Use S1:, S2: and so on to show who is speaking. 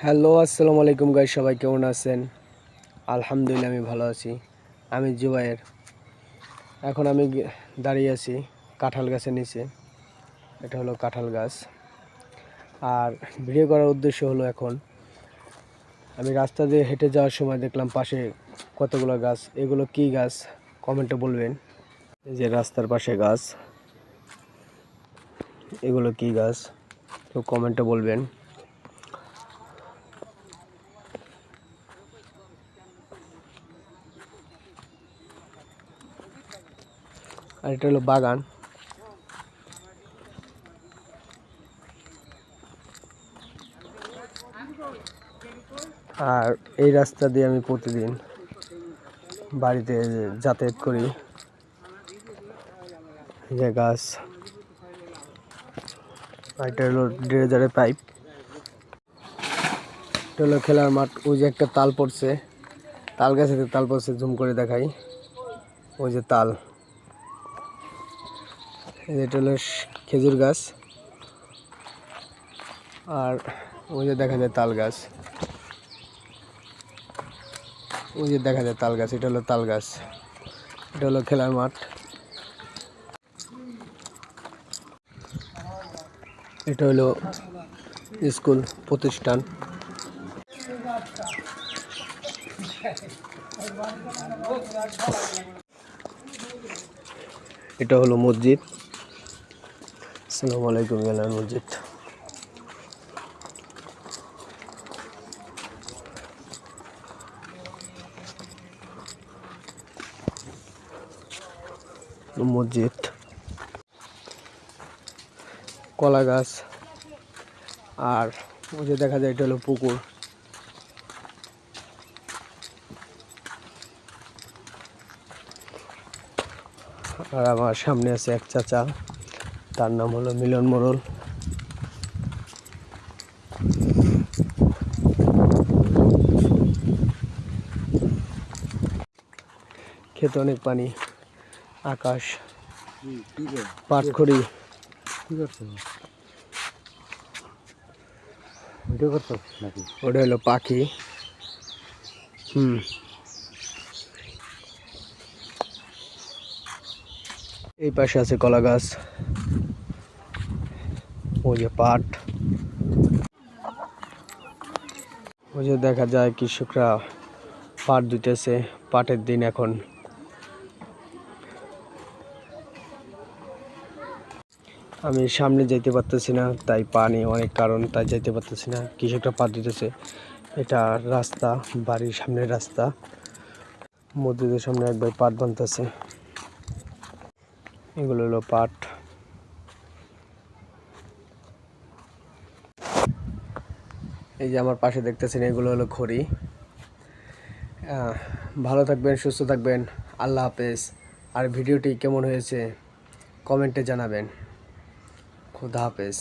S1: Hello, আসসালামু আলাইকুম guys, সবাই কেমন আছেন? আলহামদুলিল্লাহ আমি ভালো আছি। আমি জুবায়ের। এখন আমি দাঁড়িয়ে আছি কাঁঠাল গাছের নিচে। এটা হলো কাঁঠাল গাছ। আর ভিডিও করার উদ্দেশ্য হলো, এখন আমি রাস্তা দিয়ে হেঁটে যাওয়ার সময় দেখলাম পাশে কতগুলো গাছ। এগুলো কি গাছ কমেন্টে বলবেন। এই যে রাস্তার পাশে গাছ, এগুলো কি গাছ তো কমেন্টে বলবেন। আর এটা হলো বাগান। আর এই রাস্তা দিয়ে আমি প্রতিদিন বাড়িতে যাতায়াত করি। যে গাছ, এটা হলো ড্রেজারের পাইপ। এটা হলো খেলার মাঠ। ওই যে একটা তাল পড়ছে, তাল গাছে তাল পড়ছে, জুম করে দেখাই। ওই যে তাল, এটা হলো খেজুর গাছ। আর ওই যে দেখা যায় তাল গাছ, ওই যে দেখা যায় তাল গাছ। এটা হলো তাল গাছ। এটা হলো খেলার মাঠ। এটা হলো স্কুল প্রতিষ্ঠান। এটা হলো মসজিদ। আসসালামু আলাইকুম জালাল মসজিদ। মসজিদ, কলা গাছ। আর ওই যে দেখা যায় এটা হলো পুকুর। আর আমার সামনে আছে এক চাচা, তার নাম হলো মিলন মোড়ল। খেতে অনেক পানি, আকাশ, পাটখড়ি। ওটা হলো পাখি। এই পাশে আছে কলা গাছ, ওই যে পাট। ওই যে দেখা যায় কৃষকরা পাট দিতেছে, পাটের দিন এখন। আমি সামনে যেতে পারতেছি না, তাই পানি অনেক কারণ, তাই যেতে পারতেছি না। কৃষকরা পাট দিতেছে। এটা রাস্তা, বাড়ির সামনের রাস্তা। মসজিদের সামনে একবার পাট বানতেছে। এগুলো হলো পাট। এই যে আমার পাশে দেখতেছেন, এগুলো হলো খড়ি। ভালো থাকবেন, সুস্থ থাকবেন। আল্লাহ হাফেজ। আর ভিডিওটি কেমন হয়েছে কমেন্টে জানাবেন। খুদা হাফেজ।